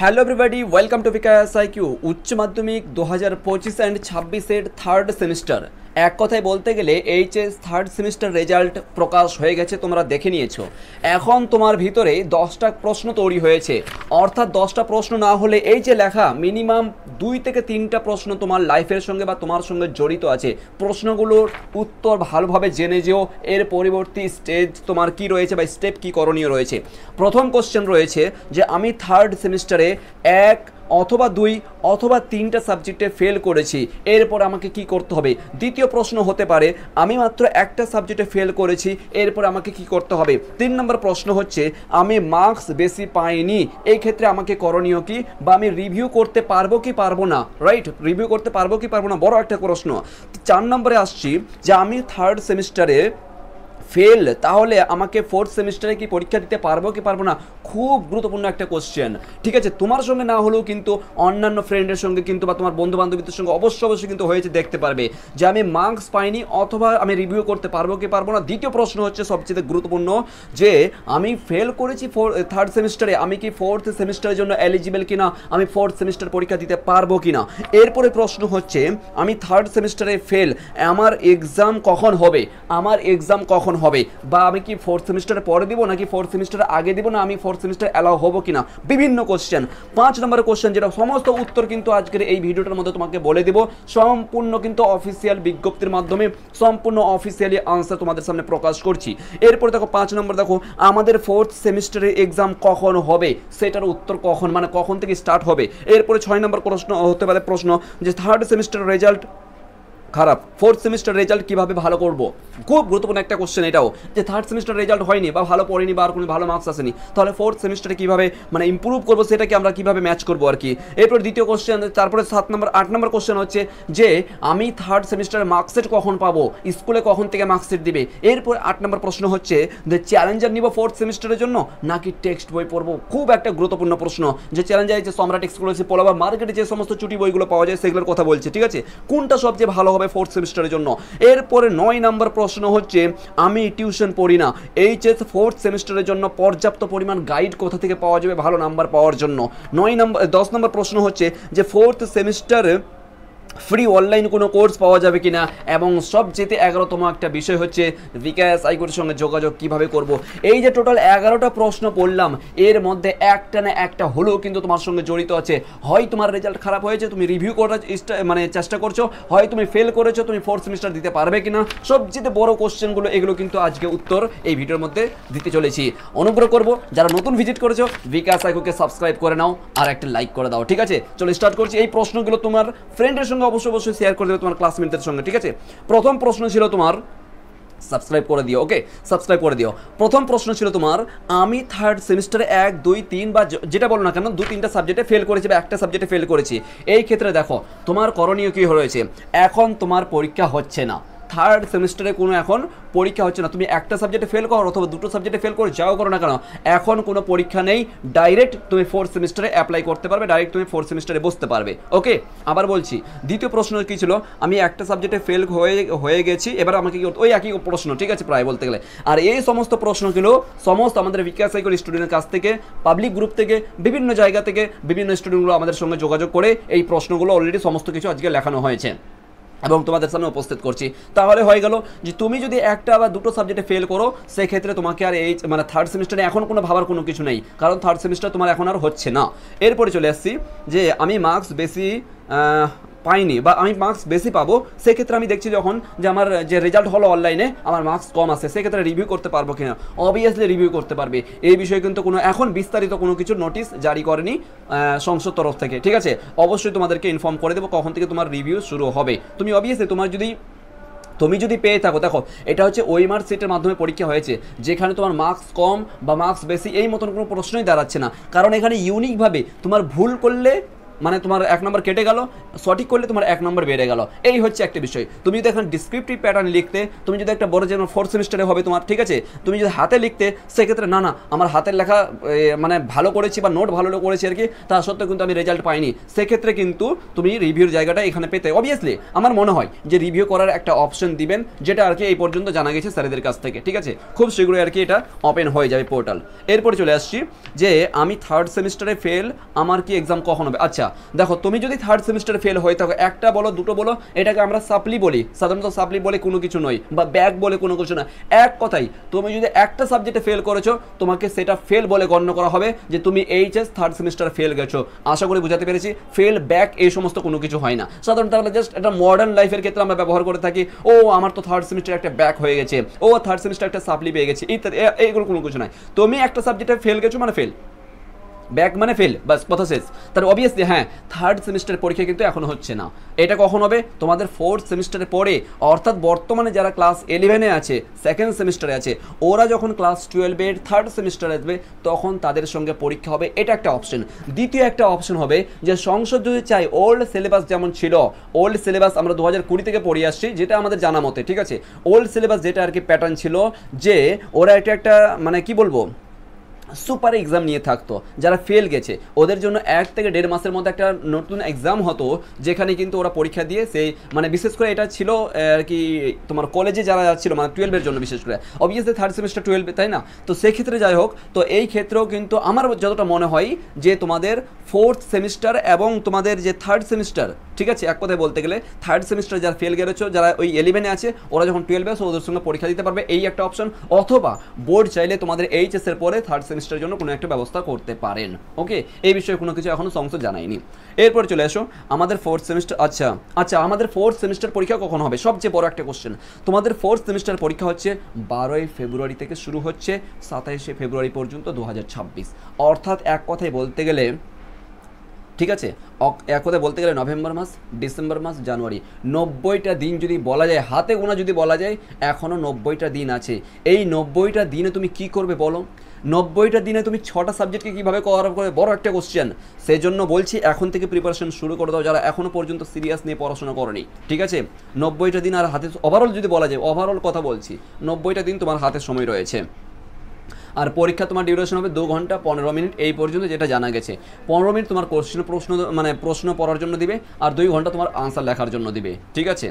Hello everybody, welcome to Bikash IQ. উচ্চ মাধ্যমিক 2025 and 26-এর third semester, এক কথায় বলতে গেলে এইচএস থার্ড সেমিস্টার রেজাল্ট প্রকাশ হয়ে গেছে, তোমরা দেখে নিয়েছো। এখন তোমার ভিতরে 10টা প্রশ্ন তৈরি হয়েছে, অর্থাৎ 10টা প্রশ্ন না হলে এই যে লেখা মিনিমাম 2 থেকে 3টা প্রশ্ন তোমার লাইফের সঙ্গে বা তোমার সঙ্গে জড়িত আছে। প্রশ্নগুলোর উত্তর ভালোভাবে জেনে যেও, এর পরবর্তী স্টেজ তোমার কি রয়েছে বা স্টেপ কি করণীয় রয়েছে। প্রথম কোশ্চেন রয়েছে যে আমি থার্ড সেমিস্টারে 1 অথবা 2 অথবা 3টা সাবজেক্টে ফেল করেছি, এরপর আমাকে কি করতে হবে। দ্বিতীয় প্রশ্ন হতে পারে আমি মাত্র একটা সাবজেক্টে ফেল করেছি, এরপর আমাকে কি করতে হবে। 3 নম্বর প্রশ্ন হচ্ছে আমি মার্কস বেশি পাইনি, এই ক্ষেত্রে আমাকে করণীয় কি, বা আমি রিভিউ করতে পারবো কি পারবো না। রাইট, রিভিউ করতে পারবো কি পারবো না, বড় একটা প্রশ্ন। 4 নম্বরে আসছি যে আমি থার্ড সেমিস্টারে ফেল, তাহলে আমাকে ফোর্থ সেমিস্টারে কি পরীক্ষা দিতে পারবো কি পারবো না। খুব গুরুত্বপূর্ণ একটা কোশ্চেন, ঠিক আছে। তোমার সঙ্গে না হলেও কিন্তু অন্যান্য ফ্রেন্ডের সঙ্গে কিন্তু বা তোমার বন্ধু বান্ধবীদের সঙ্গে অবশ্যই কিন্তু হয়েছে, দেখতে পারবে যে আমি মার্কস পাইনি অথবা আমি রিভিউ করতে পারবো কি পারবো না। দ্বিতীয় প্রশ্ন হচ্ছে সবচেয়ে গুরুত্বপূর্ণ, যে আমি ফেল করেছি থার্ড সেমিস্টারে, আমি কি ফোর্থ সেমিস্টারের জন্য এলিজিবল কিনা, আমি ফোর্থ সেমিস্টার পরীক্ষা দিতে পারবো কিনা। এরপরে প্রশ্ন হচ্ছে আমি থার্ড সেমিস্টারে ফেল, আমার এক্সাম কখন হবে, আমার এক্সাম কখন হবে, বা আমি কি ফোর্থ সেমিস্টারে পরে দিব নাকি ফোর্থ সেমিস্টারে আগে দিব, না আমি ফোর্থ সেমিস্টার অ্যালাউ হবো কিনা। বিভিন্ন কোশ্চেন। 5 নম্বরের কোশ্চেন, যেটা সমস্ত উত্তর কিন্তু আজকের এই ভিডিওটার মধ্যে তোমাকে বলে দিব, সম্পূর্ণ কিন্তু অফিসিয়াল বিজ্ঞপ্তির মাধ্যমে সম্পূর্ণ অফিসিয়ালি আনসার তোমাদের সামনে প্রকাশ করছি। এরপরে দেখো 5 নম্বর, দেখো আমাদের ফোর্থ সেমিস্টারের এক্সাম কখন হবে, সেটার উত্তর কখন, মানে কখন থেকে স্টার্ট হবে। এরপরে 6 নম্বর প্রশ্ন হতে পারে প্রশ্ন যে থার্ড সেমিস্টার রেজাল্ট খারাপ, ফোর্থ সেমিস্টার রেজাল্ট কীভাবে ভালো করব। খুব গুরুত্বপূর্ণ একটা কোশ্চেন এটাও, যে থার্ড সেমিস্টার রেজাল্ট হয়নি বা ভালো পড়েনি বা আর কোনো ভালো মার্কস আসেনি, তাহলে ফোর্থ সেমিস্টারে কীভাবে মানে ইম্প্রুভ করবো, সেটাকে আমরা কীভাবে ম্যাচ করবো আর কি। এরপর দ্বিতীয় কোশ্চেন। তারপরে 8 নম্বর কোশ্চেন হচ্ছে যে আমি থার্ড সেমিস্টারে মার্কশিট কখন পাবো, স্কুলে কখন থেকে মার্কশিট দিবে। এরপর 8 নম্বর প্রশ্ন হচ্ছে যে চ্যালেঞ্জার নিব ফোর্থ সেমিস্টারের জন্য নাকি টেক্সট বই পড়বো। খুব একটা গুরুত্বপূর্ণ প্রশ্ন, যে চ্যালেঞ্জার যে সম্রাট এক্সক্লুসিভ পোলাবার মার্কেটে যে সমস্ত চুটি বইগুলো পাওয়া যায় সেগুলোর কথা বলছে, ঠিক আছে। কোনটা সবচেয়ে ভালো হবে ফোর্থ সেমিস্টারের জন্য। এরপরে 9 নম্বর প্রশ্ন হচ্ছে আমি টিউশন পড়ি না, এইচএস ফোর্থ সেমিস্টারের জন্য পর্যাপ্ত পরিমাণ গাইড কোথা থেকে পাওয়া যাবে ভালো নাম্বার পাওয়ার জন্য। 10 নম্বর প্রশ্ন হচ্ছে যে ফোর্থ সেমিস্টারে ফ্রি অনলাইন কোনো কোর্স পাওয়া যাবে কিনা, এবং সবচেয়ে 11তম একটা বিষয় হচ্ছে বিকাশ আইকিউর সঙ্গে যোগাযোগ কিভাবে করব। এই যে টোটাল 11টা প্রশ্ন পড়লাম, এর মধ্যে একটা না একটা হলেও কিন্তু তোমার সঙ্গে জড়িত আছে। হয় তোমার রেজাল্ট খারাপ হয়েছে, তুমি রিভিউ করার মানে চেষ্টা করছো, হয় তুমি ফেল করেছো, তুমি ফোর্থ সেমিস্টার দিতে পারবে কিনা। সবচেয়ে বড় কোশ্চেনগুলো এগুলো কিন্তু আজকে উত্তর এই ভিডিওর মধ্যে দিতে চলেছি। অনুগ্রহ করবো যারা নতুন ভিজিট করেছো বিকাশ আইকিউকে সাবস্ক্রাইব করে নাও আর একটা লাইক করে দাও, ঠিক আছে। চলো স্টার্ট করছি। এই প্রশ্নগুলো তোমার ফ্রেন্ডের সঙ্গে অবশ্যই শেয়ার করে দেবে, তোমার ক্লাসমেটদের সঙ্গে, ঠিক আছে। প্রথম প্রশ্ন ছিল তোমার, সাবস্ক্রাইব করে দিও, ওকে, সাবস্ক্রাইব করে দিও। প্রথম প্রশ্ন ছিল তোমার আমি থার্ড সেমিস্টারে 1, 2, 3 বা যেটা বলো না কেন 2-3টা সাবজেক্টে ফেল করেছি বা একটা সাবজেক্টে ফেল করেছি। এই ক্ষেত্রে দেখো তোমার করণীয় কী রয়েছে। এখন তোমার পরীক্ষা হচ্ছে না, থার্ড সেমিস্টারে কোনো এখন পরীক্ষা হচ্ছে না, তুমি একটা সাবজেক্টে ফেল করো অথবা 2টো সাবজেক্টে ফেল করো, যাও করো না কেন, এখন কোনো পরীক্ষা নেই, ডাইরেক্ট তুমি ফোর্থ সেমিস্টারে অ্যাপ্লাই করতে পারবে, ডাইরেক্ট তুমি ফোর্থ সেমিস্টারে বসতে পারবে, ওকে। আবার বলছি, দ্বিতীয় প্রশ্ন কী ছিল, আমি একটা সাবজেক্টে ফেল হয়ে গেছি, এবার আমাকে কি করতে, ওই একই প্রশ্ন, ঠিক আছে, প্রায় বলতে গেলে। আর এই সমস্ত প্রশ্নগুলো সমস্ত আমাদের বিকাশ আইকিউর স্টুডেন্টের কাছ থেকে, পাবলিক গ্রুপ থেকে, বিভিন্ন জায়গা থেকে বিভিন্ন স্টুডেন্টগুলো আমাদের সঙ্গে যোগাযোগ করে এই প্রশ্নগুলো অলরেডি সমস্ত কিছু আজকে লেখানো হয়েছে এবং তোমাদের সামনে উপস্থিত করছি। তাহলে হয়ে গেল যে তুমি যদি একটা বা 2টো সাবজেক্টে ফেল করো, সেক্ষেত্রে তোমাকে আর এই মানে থার্ড সেমিস্টারে এখন কোনো ভাবার কোনো কিছু নেই, কারণ থার্ড সেমিস্টার তোমার এখন আর হচ্ছে না। এরপরে চলে আসছি যে আমি মার্কস বেশি পাইনি বা আমি মার্কস বেশি পাবো, সেক্ষেত্রে আমি দেখছি যখন যে আমার যে রেজাল্ট হলো অনলাইনে আমার মার্কস কম আসে, সেক্ষেত্রে রিভিউ করতে পারবো কিনা। অবভিয়াসলি রিভিউ করতে পারবে, এই বিষয়ে কিন্তু কোনো এখন বিস্তারিত কোনো কিছু নোটিশ জারি করেনি সংসদ তরফ থেকে, ঠিক আছে। অবশ্যই তোমাদেরকে ইনফর্ম করে দেবো কখন থেকে তোমার রিভিউ শুরু হবে। তুমি অবভিয়াসলি তুমি যদি পেয়ে থাকো, দেখো এটা হচ্ছে ওএমআর সিটের মাধ্যমে পরীক্ষা হয়েছে, যেখানে তোমার মার্কস কম বা মার্কস বেশি এই মতন কোনো প্রশ্নই দাঁড়াচ্ছে না, কারণ এখানে ইউনিকভাবে তোমার ভুল করলে মানে তোমার 1 নম্বর কেটে গেল, সঠিক করলে তোমার 1 নম্বর বেড়ে গেল। এই হচ্ছে একটা বিষয়। তুমি যদি এখন ডিসক্রিপটিভ প্যাটার্ন লিখতে, তুমি যদি একটা বড় যেমন 4th সেমিস্টারে হবে তোমার, ঠিক আছে, তুমি যদি হাতে লিখতে, সেক্ষেত্রে না আমার হাতের লেখা মানে ভালো করেছি বা নোট ভালো করেছি আর কি, তা সত্ত্বেও কিন্তু আমি রেজাল্ট পাইনি, সেক্ষেত্রে কিন্তু তুমি রিভিউর জায়গাটা এখানে পেতে অবভিয়াসলি আমার মনে হয় যে রিভিউ করার একটা অপশন দিবেন, যেটা আর কি এই পর্যন্ত জানা গেছে স্যারেদের কাছ থেকে, ঠিক আছে, খুব শীঘ্রই আর কি এটা ওপেন হয়ে যাবে পোর্টাল। এরপরে চলে আসছি যে আমি 3rd সেমিস্টারে ফেল, আমার কি এক্সাম কখন হবে? আচ্ছা দেখো, তুমি যদি 3rd সেমিস্টারে ফেল হয়ে থাকো, একটা বলো দুটো বলো, এটাকে আমরা সাপ্লি বলি, সাধারণত সাপ্লি বলে কোনো কিছু নয়, বা ব্যাক বলে কোনো কিছু না। এক কথাই তুমি যদি একটা সাবজেক্টে ফেল করেছো, তোমাকে সেটা ফেল বলে গণ্য করা হবে যে তুমি এইচএস 3rd সেমিস্টারে ফেল গেছো। আশা করি বুঝাতে পেরেছি। ফেল ব্যাক এই সমস্ত কোনো কিছু হয় না, সাধারণত আমরা জাস্ট একটা মডার্ন লাইফের ক্ষেত্রে আমরা ব্যবহার করে থাকি, ও আমার তো 3rd সেমিস্টারে একটা ব্যাক হয়ে গেছে, ও 3rd সেমিস্টারে একটা সাপ্লি পেয়ে গেছে ইত্যাদি, এইগুলো কোনো কিছু নাই। তুমি একটা সাবজেক্টে ফেল গেছো মানে ফেল, ব্যাক মানে ফেল, বাস কথা শেষ। তার অবভিয়াসলি হ্যাঁ 3rd সেমিস্টারের পরীক্ষা কিন্তু এখন হচ্ছে না, এটা কখন হবে? তোমাদের 4th সেমিস্টারে পড়ে, অর্থাৎ বর্তমানে যারা ক্লাস 11-এ আছে, 2nd সেমিস্টারে আছে, ওরা যখন ক্লাস 12-এর 3rd সেমিস্টারে আসবে তখন তাদের সঙ্গে পরীক্ষা হবে, এটা একটা অপশন। দ্বিতীয় একটা অপশন হবে যে সংসদ যদি চাই ওল্ড সিলেবাস যেমন ছিল, ওল্ড সিলেবাস আমরা 2020 থেকে পড়ে আসছি, যেটা আমাদের জানা মতে, ঠিক আছে, ওল্ড সিলেবাস যেটা আর কি প্যাটার্ন ছিল, যে ওরা এটা একটা মানে কি বলবো সুপার এক্সাম নিয়ে থাকতো, যারা ফেল গেছে ওদের জন্য 1 থেকে 1.5 মাসের মধ্যে একটা নতুন এক্সাম হতো, যেখানে কিন্তু ওরা পরীক্ষা দিয়ে সেই মানে বিশেষ করে এটা ছিল আর কি তোমার কলেজে যারা যাচ্ছিল মানে 12-এর জন্য, বিশেষ করে অবভিয়াসলি 3rd সেমিস্টার 12, তাই না? তো সেক্ষেত্রে যাই হোক, তো এই ক্ষেত্রেও কিন্তু আমার যতটা মনে হয় যে তোমাদের 4th সেমিস্টার এবং তোমাদের যে 3rd সেমিস্টার, ঠিক আছে, এক কথায় বলতে গেলে 3rd সেমিস্টার যারা ফেল গেছো, যারা ওই 11-এ আছে, ওরা যখন 12-এ আসে ওদের সঙ্গে পরীক্ষা দিতে পারবে, এই একটা অপশন। অথবা বোর্ড চাইলে তোমাদের এইচএস এর পরে 3rd সেমিস্টারের জন্য কোনো একটা ব্যবস্থা করতে পারেন। ওকে, এই বিষয়ে কোনো কিছু এখনো সংসদ জানায়নি। এরপর চলে আসো আমাদের 4th সেমিস্টার। আচ্ছা আমাদের 4th সেমিস্টার পরীক্ষা কখন হবে? সবচেয়ে বড় একটা কোশ্চেন। তোমাদের 4th সেমিস্টার পরীক্ষা হচ্ছে 12ই ফেব্রুয়ারি থেকে শুরু হচ্ছে 27শে ফেব্রুয়ারি পর্যন্ত 2026, অর্থাৎ এক কথায় বলতে গেলে, ঠিক আছে, এক কথায় বলতে গেলে নভেম্বর মাস, ডিসেম্বর মাস, জানুয়ারি, 90টা দিন যদি বলা যায়, হাতে গোনা যদি বলা যায়, এখনও 90টা দিন আছে। এই 90টা দিনে তুমি কি করবে বলো? 90টা দিনে তুমি 6টা সাবজেক্টকে কীভাবে কভার আপ করবে? বড় একটা কোশ্চেন। সেই জন্য বলছি এখন থেকে প্রিপারেশন শুরু করে দাও, যারা এখনও পর্যন্ত সিরিয়াস নিয়ে পড়াশোনা করেনি, ঠিক আছে? 90টা দিন আর হাতে, ওভারঅল যদি বলা যায়, ওভারঅল কথা বলছি, 90টা দিন তোমার হাতে সময় রয়েছে। আর পরীক্ষা তোমার ডিউরেশন হবে 2 ঘন্টা 15 মিনিট, এই পর্যন্ত যেটা জানা গেছে। 15 মিনিট তোমার প্রশ্ন পড়ার জন্য দিবে, আর 2 ঘন্টা তোমার আনসার লেখার জন্য দিবে, ঠিক আছে?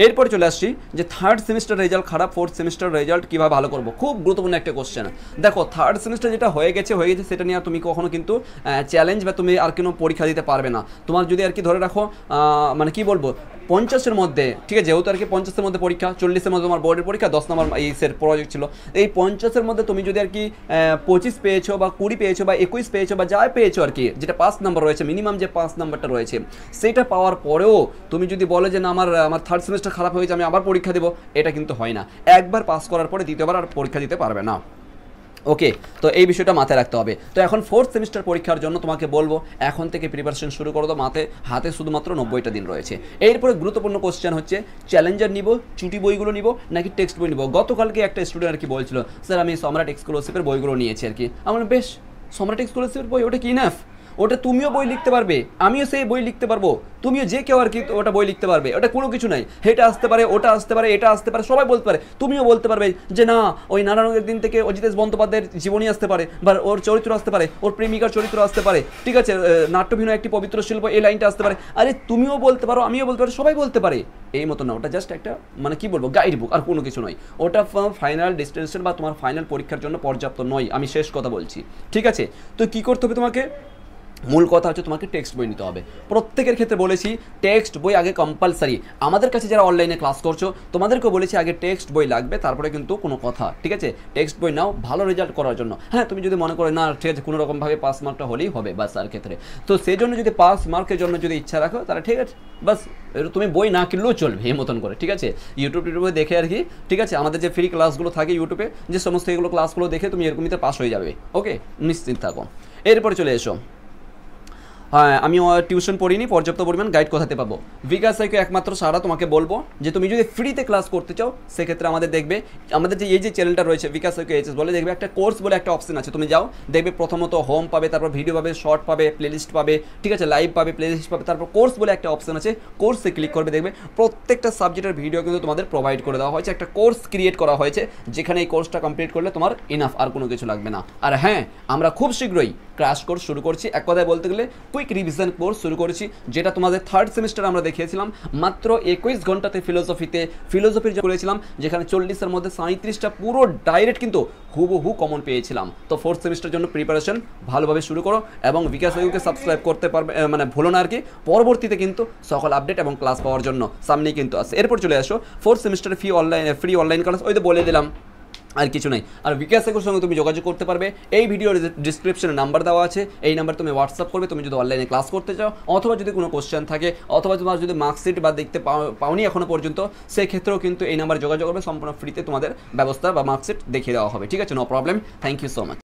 এরপর চলে আসছি যে 3rd সেমিস্টার রেজাল্ট খারাপ, 4th সেমিস্টার রেজাল্ট কীভাবে ভালো করবো? খুব গুরুত্বপূর্ণ একটা কোশ্চেন। দেখো 3rd সেমিস্টার যেটা হয়ে গেছে সেটা নিয়ে তুমি কখনো কিন্তু চ্যালেঞ্জ বা তুমি আর কোনো পরীক্ষা দিতে পারবে না। তোমার যদি আর কি ধরে রাখো মানে কি বলবো 50-এর মধ্যে, ঠিক আছে, যেহেতু আর কি 50-এর মধ্যে পরীক্ষা, 40-এর মধ্যে তোমার বোর্ডের পরীক্ষা, 10 নম্বর এইসের প্রজেক্ট ছিল, এই 50-এর মধ্যে তুমি যদি আর কি 25 পেয়েছো বা 20 পেয়েছো বা 21 পেয়েছো বা যাই পেয়েছো আর কি, যেটা 5 নম্বর রয়েছে, মিনিমাম যে 5 নম্বরটা রয়েছে, সেটা পাওয়ার পরেও তুমি যদি বলো যে না আমার 3rd সেমিস্টার খারাপ হয়েছে, আমি আবার পরীক্ষা দেবো, এটা কিন্তু হয় না। একবার পাস করার পরে দ্বিতীয়বার আর পরীক্ষা দিতে পারবে না। ওকে, তো এই বিষয়টা মাথায় রাখতে হবে। তো এখন 4th সেমিস্টার পরীক্ষার জন্য তোমাকে বলবো এখন থেকে প্রিপারেশন শুরু করে দাও, হাতে শুধুমাত্র 90টা দিন রয়েছে। এরপরে গুরুত্বপূর্ণ কোশ্চেন হচ্ছে চ্যালেঞ্জার নিব, চুটি বইগুলো নিব নাকি টেক্সট বই নিব? গতকালকে একটা স্টুডেন্ট আর কি বলছিল, স্যার আমি সম্রাট এক্সক্লুসিভের বইগুলো নিয়েছি আর কি। আমার বেশ, সম্রাট এক্সক্লুসিভের বই ওটা কি ইনাফ? ওটা তুমিও বই লিখতে পারবে, আমিও সেই বই লিখতে পারবো, তুমিও যে কেউ আর কি ওটা বই লিখতে পারবে, ওটা কোনো কিছু নাই। এটা আসতে পারে, ওটা আসতে পারে, এটা আসতে পারে, সবাই বলতে পারে। তুমিও বলতে পারবে যে না ওই নারায়ণের দিন থেকে অজিতেশ বন্দ্যোপাধ্যায়ের জীবনী আসতে পারে, বা ওর চরিত্র আসতে পারে, ওর প্রেমিকার চরিত্র আসতে পারে, ঠিক আছে, নাট্যভিনয় একটি পবিত্র শিল্প, এই লাইনটা আসতে পারে। আরে তুমিও বলতে পারো, আমিও বলতে পারি, সবাই বলতে পারে। এই মতো না, ওটা জাস্ট একটা মানে কি বলবো গাইড বুক, আর কোনো কিছু নয়। ওটা ফাইনাল ডেস্টিনেশন বা তোমার ফাইনাল পরীক্ষার জন্য পর্যাপ্ত নয়, আমি শেষ কথা বলছি, ঠিক আছে? তো কি করতে হবে তোমাকে? মূল কথা হচ্ছে তোমাকে টেক্সট বই নিতে হবে। প্রত্যেকের ক্ষেত্রে বলেছি টেক্সট বই আগে কম্পালসারি। আমাদের কাছে যারা অনলাইনে ক্লাস করছো তোমাদেরকেও বলেছি আগে টেক্সট বই লাগবে, তারপরে কিন্তু কোনো কথা, ঠিক আছে? টেক্সট বই নাও ভালো রেজাল্ট করার জন্য। হ্যাঁ, তুমি যদি মনে করো না ঠিক আছে কোনো রকমভাবে পাস মার্কটা হলেই হবে বাস আর ক্ষেত্রে, তো সেই জন্য যদি পাস মার্কের জন্য যদি ইচ্ছা রাখো তাহলে ঠিক আছে, বাস তুমি বই না কিনলেও চলবে এই মতন করে, ঠিক আছে? ইউটিউবে দেখে আর কি, ঠিক আছে, আমাদের যে ফ্রি ক্লাসগুলো থাকে ইউটিউবে, যে সমস্ত এগুলো ক্লাসগুলো দেখে তুমি এরকমই পাস হয়ে যাবে। ওকে, নিশ্চিন্ত থাকো। এরপরে চলে এসো হ্যাঁ, আমি টিউশন পড়িনি, পর্যাপ্ত পরিমাণ গাইড কোথাতে পাবো? বিকাশ আইকিউ একমাত্র সারা তোমাকে বলবো যে তুমি যদি ফ্রিতে ক্লাস করতে চাও সেক্ষেত্রে আমাদের দেখবে, আমাদের যে এই যে চ্যানেলটা রয়েছে বিকাশ আইকিউ এইচএস বলে, দেখবে একটা কোর্স বলে একটা অপশন আছে, তুমি যাও দেখবে প্রথমত হোম পাবে, তারপর ভিডিও পাবে, শর্ট পাবে, প্লেলিস্ট পাবে, ঠিক আছে, লাইভ পাবে, প্লেলিস্ট পাবে, তারপর কোর্স বলে একটা অপশন আছে, কোর্সে ক্লিক করবে, দেখবে প্রত্যেকটা সাবজেক্টের ভিডিও কিন্তু তোমাদের প্রোভাইড করে দেওয়া হয়েছে, একটা কোর্স ক্রিয়েট করা হয়েছে যেখানে এই কোর্সটা কমপ্লিট করলে তোমার ইনাফ, আর কোনো কিছু লাগবে না। আর হ্যাঁ, আমরা খুব শীঘ্রই ক্র্যাশ কোর্স শুরু করছি, এক কথায় বলতে গেলে কুইক রিভিশন কোর্স শুরু করেছি, যেটা তোমাদের থার্ড সেমিস্টার আমরা দেখিয়েছিলাম মাত্র 21 ঘন্টাতে ফিলোসফির করেছিলাম, যেখানে 40-এর মধ্যে 37টা পুরো ডাইরেক্ট কিন্তু হুবহু কমন পেয়েছিলাম। তো ফোর্থ সেমিস্টার জন্য প্রিপারেশন ভালোভাবে শুরু করো এবং বিকাশ আইকিউকে সাবস্ক্রাইব করতে পারবে, মানে ভুলো না আর কি, পরবর্তীতে কিন্তু সকল আপডেট এবং ক্লাস পাওয়ার জন্য সামনেই কিন্তু আসে। এরপর চলে আসো ফোর্থ সেমিস্টারের ফ্রি অনলাইন ক্লাস, ওই তো বলে দিলাম, আর কিছু নাই। আর বিকাশ আইকিউর সঙ্গে তুমি যোগাযোগ করতে পারবে, এই ভিডিওর ডিসক্রিপশনে নাম্বার দেওয়া আছে, এই নাম্বার তুমি হোয়াটসঅ্যাপ করবে তুমি যদি অনলাইনে ক্লাস করতে চাও, অথবা যদি কোনো কোশ্চেন থাকে, অথবা তোমার যদি মার্কশিট বা দেখতে পাওনি এখনো পর্যন্ত, সেই ক্ষেত্রেও কিন্তু এই নাম্বার যোগাযোগ করবে, সম্পূর্ণ ফ্রিতে তোমাদের ব্যবস্থা বা মার্কশিট দেখিয়ে দেওয়া হবে। ঠিক আছে, no problem, thank you so much.